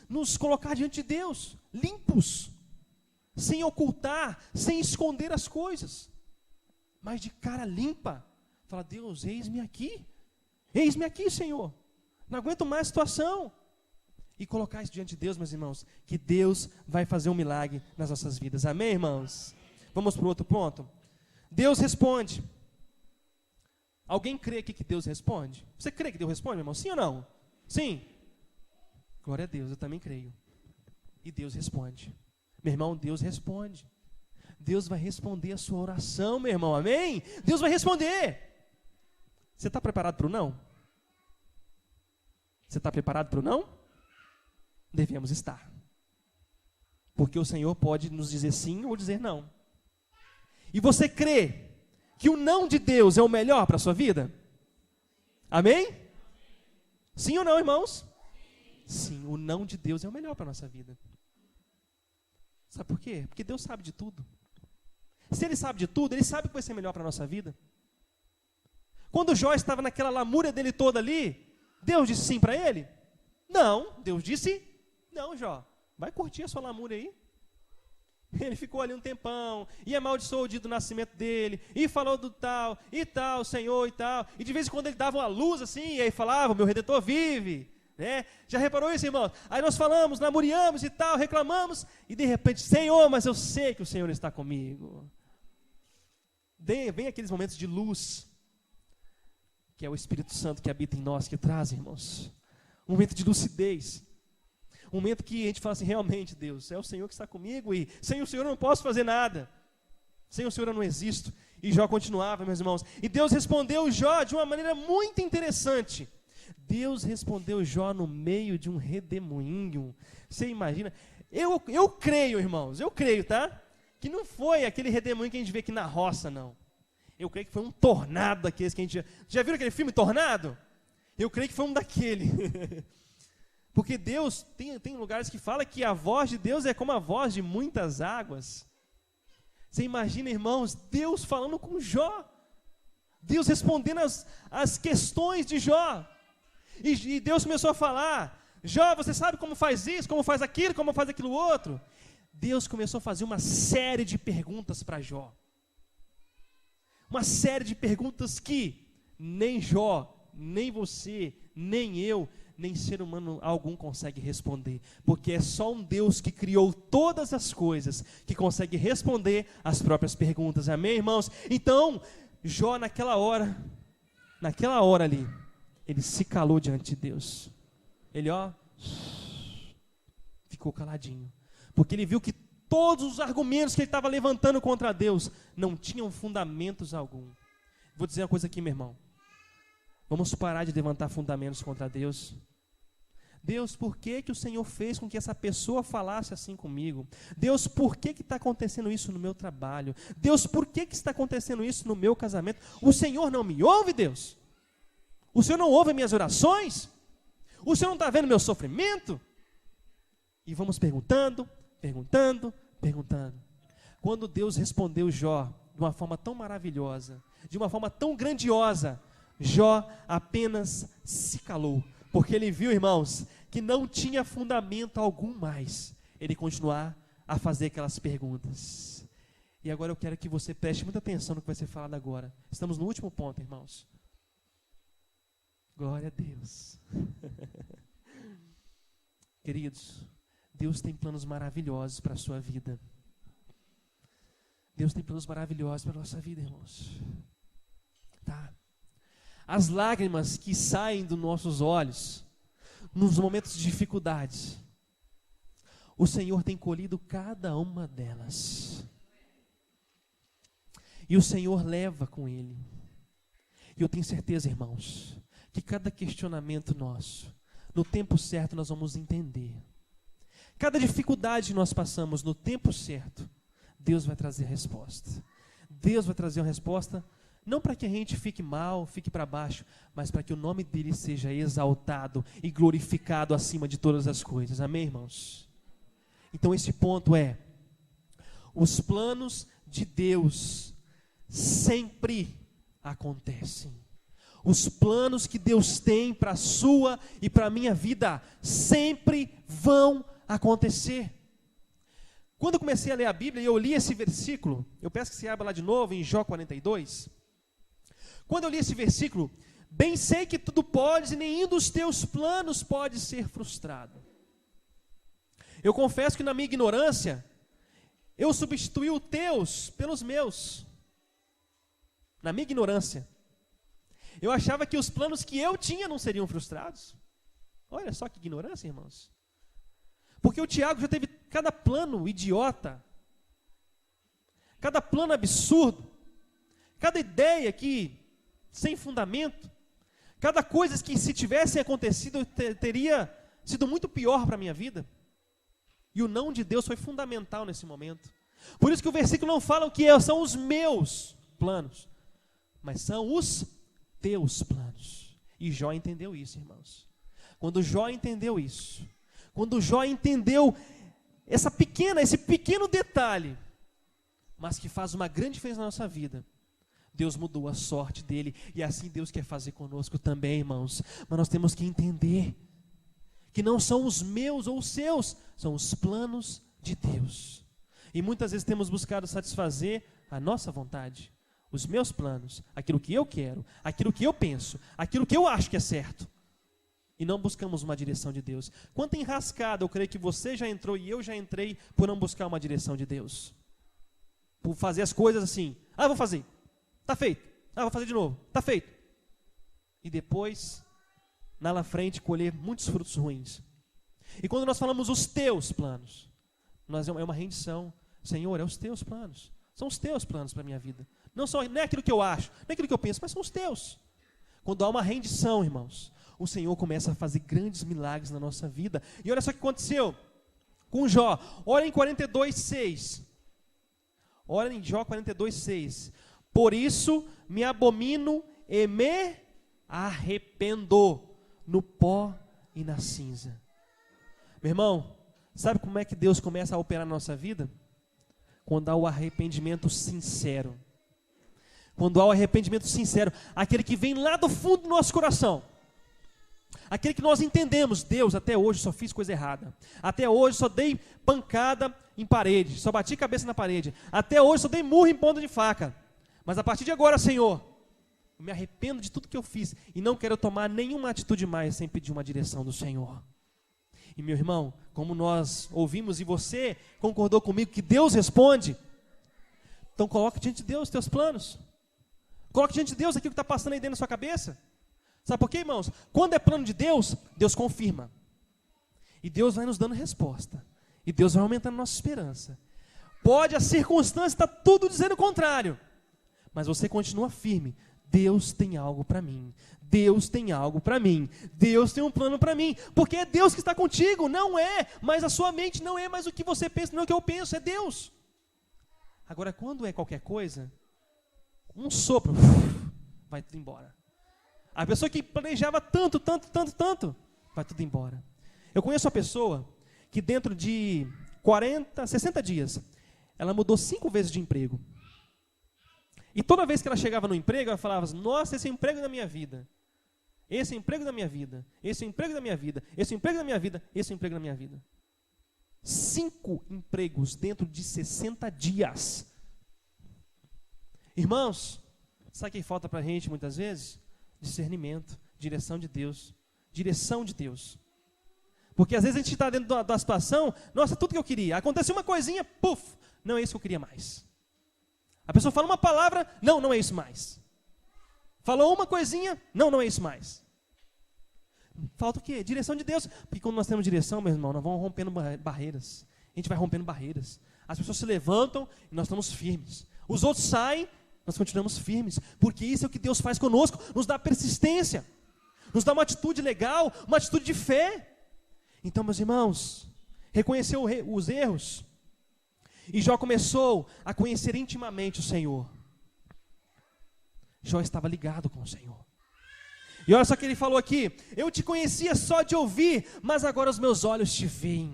nos colocar diante de Deus, limpos. Sem ocultar, sem esconder as coisas, mas de cara limpa. Fala, Deus, eis-me aqui, Senhor, não aguento mais a situação. E colocar isso diante de Deus, meus irmãos, que Deus vai fazer um milagre nas nossas vidas, amém, irmãos? Vamos para o outro ponto. Deus responde. Alguém crê aqui que Deus responde? Você crê que Deus responde, meu irmão? Sim ou não? Sim? Glória a Deus, eu também creio. E Deus responde. Meu irmão, Deus responde. Deus vai responder a sua oração, meu irmão, amém? Deus vai responder. Você está preparado para o não? Você está preparado para o não? Devemos estar. Porque o Senhor pode nos dizer sim ou dizer não. E você crê que o não de Deus é o melhor para a sua vida? Amém? Sim ou não, irmãos? Sim, o não de Deus é o melhor para a nossa vida. Sabe por quê? Porque Deus sabe de tudo. Se Ele sabe de tudo, Ele sabe o que vai ser melhor para a nossa vida. Quando Jó estava naquela lamúria dele toda ali, Deus disse sim para ele? Não, Deus disse, não, Jó, vai curtir a sua lamúria aí. Ele ficou ali um tempão, e amaldiçoou o dia do nascimento dele, e falou do tal, e tal, Senhor, e tal. E de vez em quando ele dava uma luz assim, e aí falava, meu Redentor vive. Né? Já reparou isso, irmão? Aí nós falamos, namoriamos e tal, reclamamos, e de repente, Senhor, mas eu sei que o Senhor está comigo. Vem aqueles momentos de luz, que é o Espírito Santo que habita em nós, que traz, irmãos, um momento de lucidez, um momento que a gente fala assim, realmente, Deus, é o Senhor que está comigo, e sem o Senhor eu não posso fazer nada, sem o Senhor eu não existo. E Jó continuava, meus irmãos, e Deus respondeu Jó de uma maneira muito interessante. Deus respondeu Jó no meio de um redemoinho. Você imagina? Eu creio, irmãos, eu creio, tá? Que não foi aquele redemoinho que a gente vê aqui na roça, não. Eu creio que foi um tornado daqueles que a gente... Já viram aquele filme Tornado? Eu creio que foi um daquele. Porque Deus, tem lugares que fala que a voz de Deus é como a voz de muitas águas. Você imagina, irmãos, Deus falando com Jó. Deus respondendo as questões de Jó. E Deus começou a falar, Jó, você sabe como faz isso, como faz aquilo, como faz aquilo outro? Deus começou a fazer uma série de perguntas para Jó. Uma série de perguntas que nem Jó, nem você, nem eu, nem ser humano algum consegue responder. Porque é só um Deus que criou todas as coisas que consegue responder as próprias perguntas. Amém, irmãos? Então, Jó naquela hora ali, ele se calou diante de Deus. Ele, ficou caladinho. Porque ele viu que todos os argumentos que ele estava levantando contra Deus não tinham fundamentos algum. Vou dizer uma coisa aqui, meu irmão. Vamos parar de levantar fundamentos contra Deus. Deus, por que o Senhor fez com que essa pessoa falasse assim comigo? Deus, por que está acontecendo isso no meu trabalho? Deus, por que está acontecendo isso no meu casamento? O Senhor não me ouve, Deus? O Senhor não ouve minhas orações? O Senhor não está vendo meu sofrimento? E vamos perguntando. Quando Deus respondeu Jó de uma forma tão maravilhosa, de uma forma tão grandiosa, Jó apenas se calou. Porque ele viu, irmãos, que não tinha fundamento algum mais ele continuar a fazer aquelas perguntas. E agora eu quero que você preste muita atenção no que vai ser falado agora. Estamos no último ponto, irmãos. Glória a Deus. Queridos, Deus tem planos maravilhosos para a sua vida. Deus tem planos maravilhosos para a nossa vida, irmãos. Tá? As lágrimas que saem dos nossos olhos nos momentos de dificuldades, o Senhor tem colhido cada uma delas. E o Senhor leva com Ele. E eu tenho certeza, irmãos, que cada questionamento nosso, no tempo certo nós vamos entender. Cada dificuldade que nós passamos no tempo certo, Deus vai trazer a resposta. Deus vai trazer uma resposta não para que a gente fique mal, fique para baixo, mas para que o nome dele seja exaltado e glorificado acima de todas as coisas. Amém, irmãos? Então esse ponto é: os planos de Deus sempre acontecem. Os planos que Deus tem para a sua e para a minha vida sempre vão acontecer. Quando eu comecei a ler a Bíblia e eu li esse versículo, eu peço que você abra lá de novo em Jó 42. Quando eu li esse versículo, bem sei que tudo podes e nenhum dos teus planos pode ser frustrado. Eu confesso que na minha ignorância, eu substituí os teus pelos meus. Na minha ignorância. Eu achava que os planos que eu tinha não seriam frustrados. Olha só que ignorância, irmãos. Porque o Tiago já teve cada plano idiota, cada plano absurdo, cada ideia que sem fundamento, cada coisa que se tivesse acontecido teria sido muito pior para a minha vida. E o não de Deus foi fundamental nesse momento. Por isso que o versículo não fala o que são os meus planos, mas são os teus planos. E Jó entendeu isso, irmãos. Quando Jó entendeu isso, quando Jó entendeu esse pequeno detalhe, mas que faz uma grande diferença na nossa vida, Deus mudou a sorte dele, e assim Deus quer fazer conosco também, irmãos. Mas nós temos que entender que não são os meus ou os seus, são os planos de Deus. E muitas vezes temos buscado satisfazer a nossa vontade, os meus planos, aquilo que eu quero, aquilo que eu penso, aquilo que eu acho que é certo. E não buscamos uma direção de Deus. Quanta enrascada eu creio que você já entrou e eu já entrei por não buscar uma direção de Deus. Por fazer as coisas assim, vou fazer. Está feito. Vou fazer de novo. Está feito. E depois, lá na frente, colher muitos frutos ruins. E quando nós falamos os teus planos, é uma rendição. Senhor, é os teus planos. São os teus planos para a minha vida. Não é aquilo que eu acho, não é aquilo que eu penso, mas são os teus. Quando há uma rendição, irmãos, o Senhor começa a fazer grandes milagres na nossa vida. E olha só o que aconteceu com Jó. Olha em 42:6. Olha em Jó 42:6. Por isso me abomino e me arrependo no pó e na cinza. Meu irmão, sabe como é que Deus começa a operar na nossa vida? Quando há o arrependimento sincero. Quando há o arrependimento sincero, aquele que vem lá do fundo do nosso coração. Aquele que nós entendemos, Deus, até hoje só fiz coisa errada. Até hoje só dei pancada em parede, só bati cabeça na parede. Até hoje só dei murro em ponta de faca. Mas a partir de agora, Senhor, eu me arrependo de tudo que eu fiz e não quero tomar nenhuma atitude mais sem pedir uma direção do Senhor. E meu irmão, como nós ouvimos e você concordou comigo que Deus responde, então coloque diante de Deus os teus planos. Coloque diante de Deus aquilo que está passando aí dentro da sua cabeça. Sabe por quê, irmãos? Quando é plano de Deus, Deus confirma. E Deus vai nos dando resposta. E Deus vai aumentando a nossa esperança. Pode a circunstância estar tudo dizendo o contrário. Mas você continua firme. Deus tem algo para mim. Deus tem algo para mim. Deus tem um plano para mim. Porque é Deus que está contigo. Não é mais a sua mente. Não é mais o que você pensa. Não é o que eu penso. É Deus. Agora, quando é qualquer coisa, um sopro, vai tudo embora. A pessoa que planejava tanto, vai tudo embora. Eu conheço uma pessoa que dentro de 60 dias, ela mudou 5 vezes de emprego. E toda vez que ela chegava no emprego, ela falava, nossa, esse é o emprego da minha vida. Esse é o emprego da minha vida. Esse é o emprego da minha vida. Esse é o emprego da minha vida. Esse é o emprego da minha vida. 5 empregos dentro de 60 dias. Irmãos, sabe o que falta para a gente muitas vezes? Discernimento, direção de Deus. Direção de Deus. Porque às vezes a gente está dentro da situação, nossa, tudo que eu queria. Acontece uma coisinha, puf, não é isso que eu queria mais. A pessoa fala uma palavra, não é isso mais. Falou uma coisinha, não é isso mais. Falta o quê? Direção de Deus. Porque quando nós temos direção, meu irmão, nós vamos rompendo barreiras. A gente vai rompendo barreiras. As pessoas se levantam e nós estamos firmes. Os outros saem, nós continuamos firmes. Porque isso é o que Deus faz conosco. Nos dá persistência. Nos dá uma atitude legal, uma atitude de fé. Então, meus irmãos, reconheceu os erros. E Jó começou a conhecer intimamente o Senhor. Jó estava ligado com o Senhor. E olha só que ele falou aqui, eu te conhecia só de ouvir, mas agora os meus olhos te veem.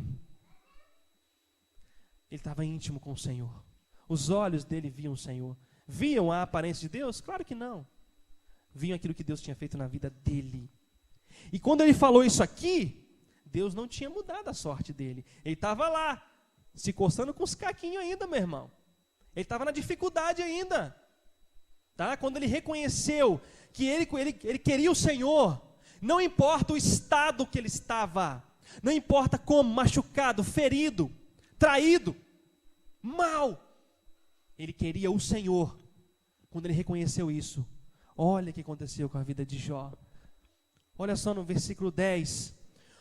Ele estava íntimo com o Senhor. Os olhos dele viam o Senhor. Viam a aparência de Deus? Claro que não. Viam aquilo que Deus tinha feito na vida dele. E quando ele falou isso aqui, Deus não tinha mudado a sorte dele. Ele estava lá, se coçando com os caquinhos ainda, meu irmão. Ele estava na dificuldade ainda. Tá? Quando ele reconheceu que ele queria o Senhor, não importa o estado que ele estava, não importa como, machucado, ferido, traído, mal, ele queria o Senhor. Quando ele reconheceu isso, olha o que aconteceu com a vida de Jó. Olha só no versículo 10,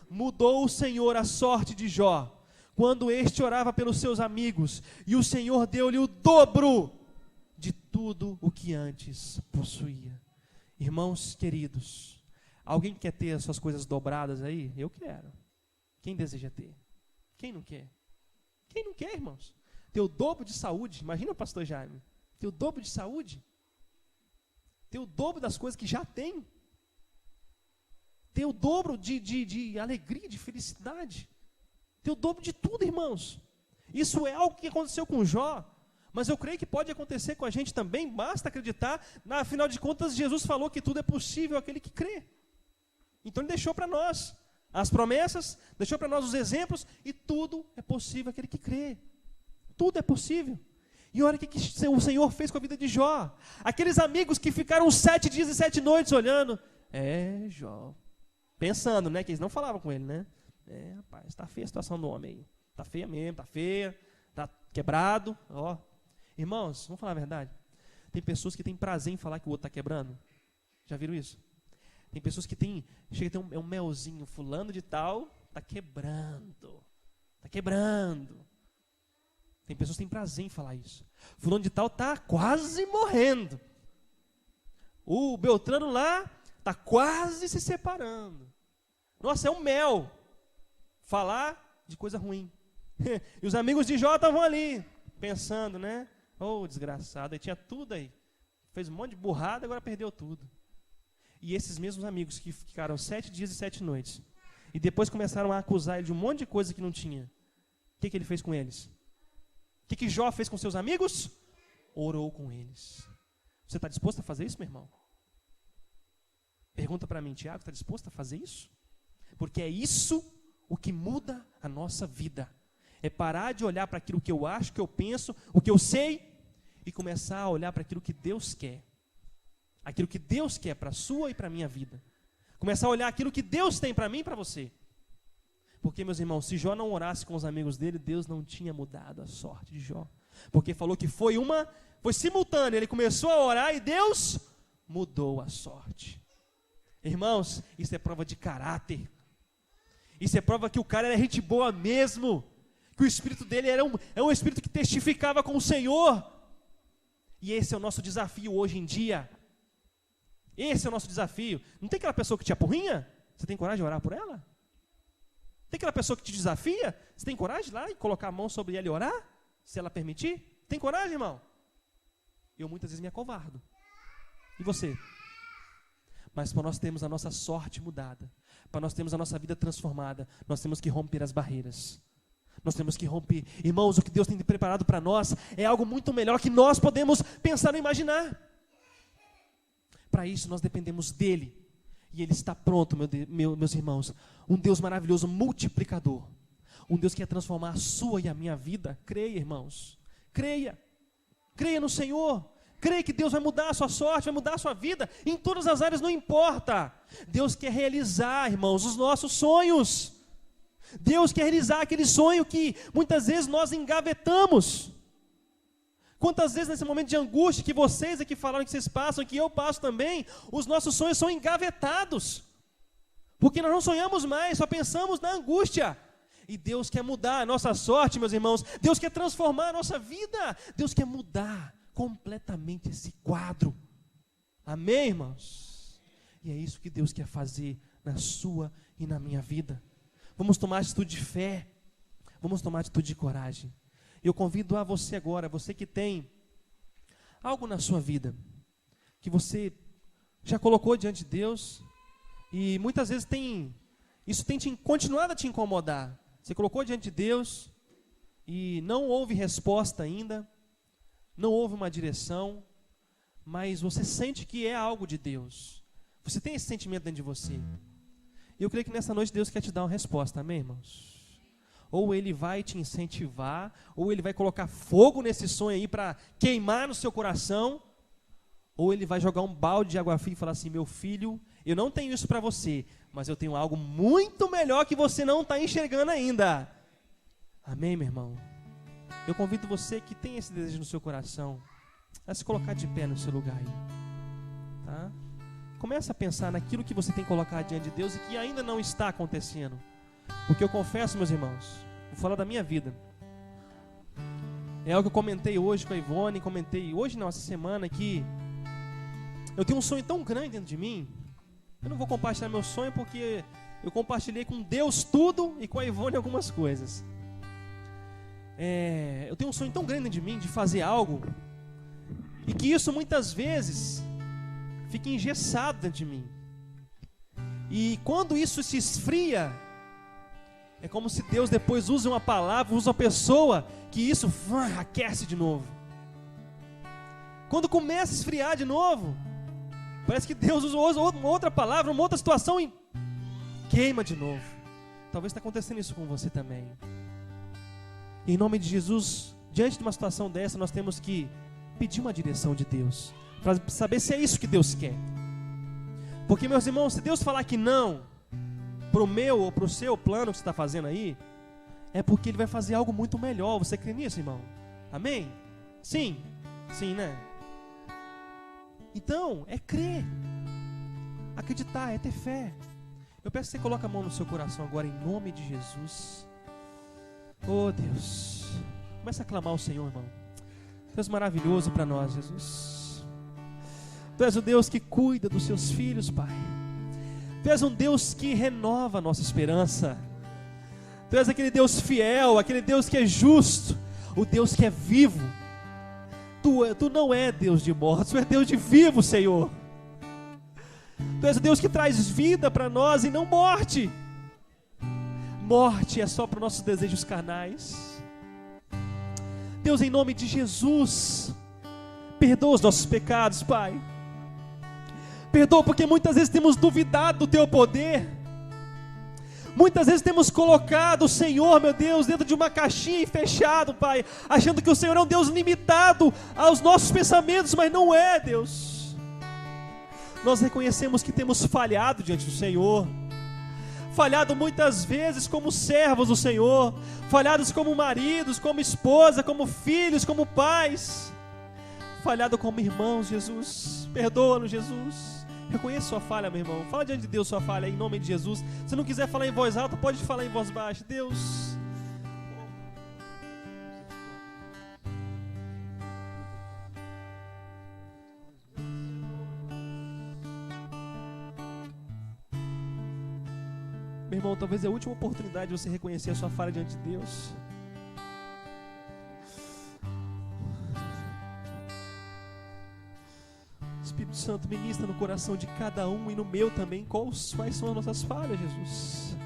mudou o Senhor a sorte de Jó, quando este orava pelos seus amigos, e o Senhor deu-lhe o dobro de tudo o que antes possuía. Irmãos queridos, alguém quer ter as suas coisas dobradas aí? Eu quero. Quem deseja ter? Quem não quer? Quem não quer, irmãos? Ter o dobro de saúde, imagina o pastor Jaime, ter o dobro de saúde, ter o dobro das coisas que já tem, ter o dobro de alegria, de felicidade, ter o dobro de tudo, irmãos. Isso é algo que aconteceu com Jó, mas eu creio que pode acontecer com a gente também, basta acreditar. Afinal de contas, Jesus falou que tudo é possível àquele que crê. Então ele deixou para nós as promessas, deixou para nós os exemplos, e tudo é possível àquele que crê. Tudo é possível. E olha o que o Senhor fez com a vida de Jó. Aqueles amigos que ficaram 7 dias e 7 noites olhando. Jó. Pensando, né? Que eles não falavam com ele, né? Rapaz, está feia a situação do homem aí. Está feia mesmo, está feia. Está quebrado. Ó. Irmãos, vamos falar a verdade. Tem pessoas que têm prazer em falar que o outro está quebrando. Já viram isso? Tem pessoas que chega a ter um melzinho. Fulano de tal está quebrando. Está quebrando. Tem pessoas que têm prazer em falar isso. Fulano de tal está quase morrendo. O Beltrano lá está quase se separando. Nossa, é um mel. Falar de coisa ruim. E os amigos de Jó estavam ali, pensando, né? Desgraçado, ele tinha tudo aí. Fez um monte de burrada, agora perdeu tudo. E esses mesmos amigos que ficaram 7 dias e 7 noites, e depois começaram a acusar ele de um monte de coisa que não tinha. O que ele fez com eles? O que Jó fez com seus amigos? Orou com eles. Você está disposto a fazer isso, meu irmão? Pergunta para mim, Tiago, está disposto a fazer isso? Porque é isso o que muda a nossa vida. É parar de olhar para aquilo que eu acho, que eu penso, o que eu sei, e começar a olhar para aquilo que Deus quer. Aquilo que Deus quer para a sua e para a minha vida. Começar a olhar aquilo que Deus tem para mim e para você. Porque, meus irmãos, se Jó não orasse com os amigos dele, Deus não tinha mudado a sorte de Jó. Porque falou que foi simultâneo. Ele começou a orar e Deus mudou a sorte. Irmãos, isso é prova de caráter. Isso é prova que o cara era gente boa mesmo. Que o espírito dele era um espírito que testificava com o Senhor. E esse é o nosso desafio hoje em dia. Esse é o nosso desafio. Não tem aquela pessoa que te apurrinha? Você tem coragem de orar por ela? Tem aquela pessoa que te desafia? Você tem coragem de ir lá e colocar a mão sobre ela e orar? Se ela permitir? Tem coragem, irmão? Eu muitas vezes me acovardo. E você? Mas para nós termos a nossa sorte mudada, para nós termos a nossa vida transformada, nós temos que romper as barreiras. Nós temos que romper. Irmãos, o que Deus tem preparado para nós é algo muito melhor que nós podemos pensar ou imaginar. Para isso nós dependemos dEle. E Ele está pronto, meus irmãos. Um Deus maravilhoso, multiplicador. Um Deus que quer transformar a sua e a minha vida. Creia, irmãos. Creia. Creia no Senhor. Creia que Deus vai mudar a sua sorte, vai mudar a sua vida. Em todas as áreas, não importa. Deus quer realizar, irmãos, os nossos sonhos. Deus quer realizar aquele sonho que muitas vezes nós engavetamos. Quantas vezes nesse momento de angústia que vocês aqui falaram que vocês passam, que eu passo também, os nossos sonhos são engavetados. Porque nós não sonhamos mais, só pensamos na angústia. E Deus quer mudar a nossa sorte, meus irmãos. Deus quer transformar a nossa vida. Deus quer mudar completamente esse quadro. Amém, irmãos? E é isso que Deus quer fazer na sua e na minha vida. Vamos tomar atitude de fé. Vamos tomar atitude de coragem. Eu convido a você agora, você que tem algo na sua vida, que você já colocou diante de Deus, e muitas vezes isso tem continuado a te incomodar. Você colocou diante de Deus, e não houve resposta ainda, não houve uma direção, mas você sente que é algo de Deus. Você tem esse sentimento dentro de você. E eu creio que nessa noite Deus quer te dar uma resposta, amém, irmãos? Ou Ele vai te incentivar, ou Ele vai colocar fogo nesse sonho aí para queimar no seu coração, ou Ele vai jogar um balde de água fria e falar assim: meu filho, eu não tenho isso para você, mas eu tenho algo muito melhor que você não está enxergando ainda. Amém, meu irmão? Eu convido você que tem esse desejo no seu coração a se colocar de pé no seu lugar aí, tá? Começa a pensar naquilo que você tem colocado diante de Deus e que ainda não está acontecendo. Porque eu confesso, meus irmãos, vou falar da minha vida. É algo que eu comentei hoje com a Ivone, comentei hoje não, essa semana, que eu tenho um sonho tão grande dentro de mim. Eu não vou compartilhar meu sonho porque eu compartilhei com Deus tudo e com a Ivone algumas coisas. Eu tenho um sonho tão grande dentro de mim de fazer algo, e que isso muitas vezes fica engessado dentro de mim. E quando isso se esfria, é como se Deus depois usa uma palavra, usa uma pessoa, que isso aquece de novo. Quando começa a esfriar de novo, parece que Deus usa uma outra palavra, uma outra situação e queima de novo. Talvez está acontecendo isso com você também. Em nome de Jesus, diante de uma situação dessa, nós temos que pedir uma direção de Deus, para saber se é isso que Deus quer. Porque, meus irmãos, se Deus falar que não, para o meu ou para o seu plano que você está fazendo aí, é porque Ele vai fazer algo muito melhor. Você crê nisso, irmão? Amém? Sim? Sim, né? Então, é crer, acreditar, é ter fé. Eu peço que você coloque a mão no seu coração agora, em nome de Jesus. Oh, Deus, começa a clamar ao Senhor, irmão. Deus maravilhoso para nós, Jesus. Tu és o Deus que cuida dos seus filhos, Pai. Tu és um Deus que renova a nossa esperança. Tu és aquele Deus fiel, aquele Deus que é justo, o Deus que é vivo. Tu não é Deus de mortos, Tu é Deus de vivo, Senhor. Tu és o Deus que traz vida para nós e não morte. Morte é só para os nossos desejos carnais. Deus, em nome de Jesus, perdoa os nossos pecados, Pai. Perdoa porque muitas vezes temos duvidado do Teu poder. Muitas vezes temos colocado o Senhor, meu Deus, dentro de uma caixinha e fechado, Pai, achando que o Senhor é um Deus limitado aos nossos pensamentos, mas não é, Deus. Nós reconhecemos que temos falhado diante do Senhor. Falhado muitas vezes como servos do Senhor, falhados como maridos, como esposa, como filhos, como pais, falhado como irmãos, Jesus. Perdoa-nos, Jesus. Reconheça sua falha, meu irmão. Fala diante de Deus sua falha, em nome de Jesus. Se não quiser falar em voz alta, pode falar em voz baixa. Deus... Meu irmão, talvez é a última oportunidade de você reconhecer a sua falha diante de Deus. Espírito Santo, ministra no coração de cada um e no meu também, quais são as nossas falhas, Jesus.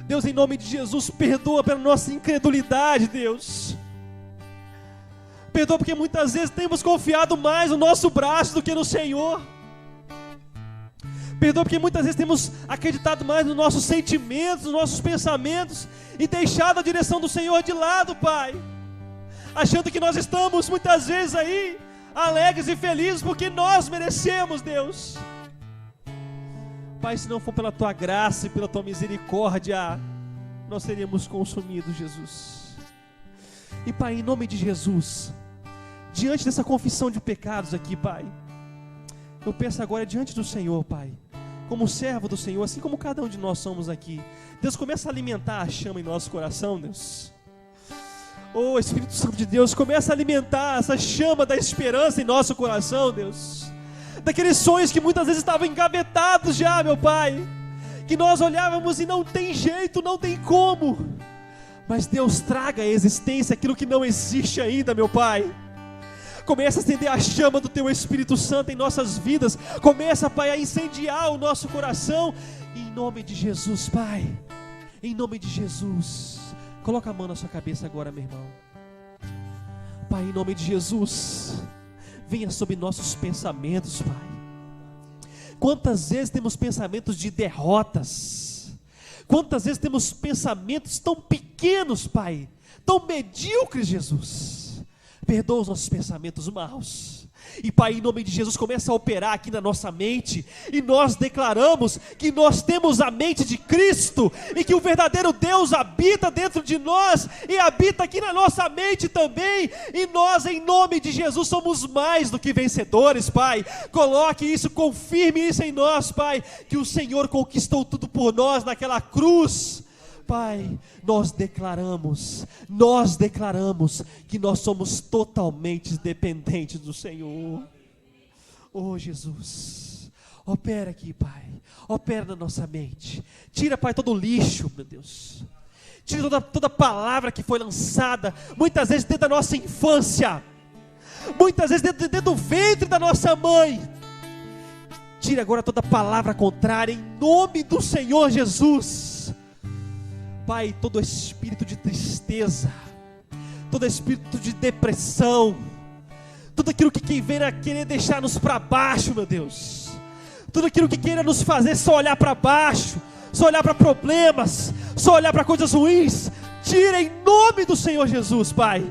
Deus, em nome de Jesus, perdoa pela nossa incredulidade, Deus. Perdoa porque muitas vezes temos confiado mais no nosso braço do que no Senhor. Perdoa porque muitas vezes temos acreditado mais nos nossos sentimentos, nos nossos pensamentos e deixado a direção do Senhor de lado, Pai. Achando que nós estamos muitas vezes aí alegres e felizes porque nós merecemos, Deus. Pai, se não for pela Tua graça e pela Tua misericórdia, nós seríamos consumidos, Jesus. E Pai, em nome de Jesus, diante dessa confissão de pecados aqui, Pai, eu peço agora diante do Senhor, Pai, como servo do Senhor, assim como cada um de nós somos aqui, Deus, começa a alimentar a chama em nosso coração, Deus. Oh, Espírito Santo de Deus, começa a alimentar essa chama da esperança em nosso coração, Deus. Daqueles sonhos que muitas vezes estavam engavetados já, meu Pai, que nós olhávamos e não tem jeito, não tem como. Mas Deus, traga à existência aquilo que não existe ainda, meu Pai. Começa a acender a chama do Teu Espírito Santo em nossas vidas. Começa, Pai, a incendiar o nosso coração. Em nome de Jesus, Pai. Em nome de Jesus. Coloca a mão na sua cabeça agora, meu irmão. Pai, em nome de Jesus, venha sobre nossos pensamentos, Pai. Quantas vezes temos pensamentos de derrotas? Quantas vezes temos pensamentos tão pequenos, Pai, tão medíocres, Jesus? Perdoa os nossos pensamentos maus. E Pai, em nome de Jesus, começa a operar aqui na nossa mente. E nós declaramos que nós temos a mente de Cristo. E que o verdadeiro Deus habita dentro de nós. E habita aqui na nossa mente também. E nós, em nome de Jesus, somos mais do que vencedores, Pai. Coloque isso, confirme isso em nós, Pai. Que o Senhor conquistou tudo por nós naquela cruz. Pai, nós declaramos que nós somos totalmente dependentes do Senhor. Oh, Jesus, opera aqui, Pai, opera na nossa mente. Tira, Pai, todo o lixo, meu Deus. Tira toda palavra que foi lançada, muitas vezes dentro da nossa infância, muitas vezes dentro do ventre da nossa mãe. Tira agora toda palavra contrária, em nome do Senhor Jesus. Pai, todo espírito de tristeza, todo espírito de depressão, tudo aquilo que vem a querer deixar-nos para baixo, meu Deus, tudo aquilo que queira nos fazer só olhar para baixo, só olhar para problemas, só olhar para coisas ruins, tira em nome do Senhor Jesus, Pai,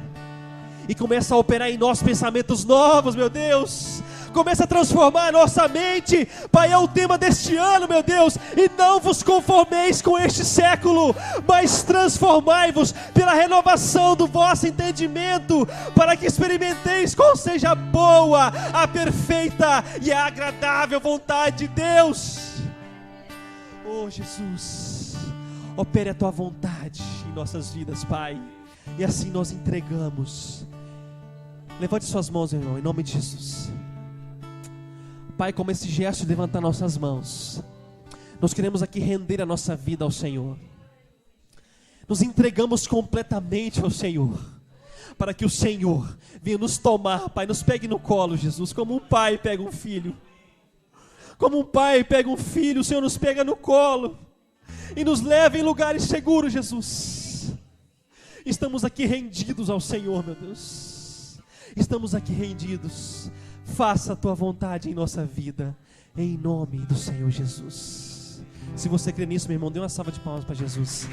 e começa a operar em nós pensamentos novos, meu Deus. Começa a transformar a nossa mente, Pai, é o tema deste ano, meu Deus. E não vos conformeis com este século, mas transformai-vos pela renovação do vosso entendimento, para que experimenteis qual seja a boa, a perfeita e a agradável vontade de Deus. Oh, Jesus, opere a Tua vontade em nossas vidas, Pai. E assim nós entregamos. Levante suas mãos, meu irmão, em nome de Jesus. Pai, como esse gesto de levantar nossas mãos, nós queremos aqui render a nossa vida ao Senhor. Nos entregamos completamente ao Senhor, para que o Senhor venha nos tomar, Pai, nos pegue no colo, Jesus, como um pai pega um filho. Como um pai pega um filho, o Senhor nos pega no colo e nos leva em lugares seguros, Jesus. Estamos aqui rendidos ao Senhor, meu Deus. Estamos aqui rendidos. Faça a Tua vontade em nossa vida, em nome do Senhor Jesus. Se você crê nisso, meu irmão, dê uma salva de palmas para Jesus.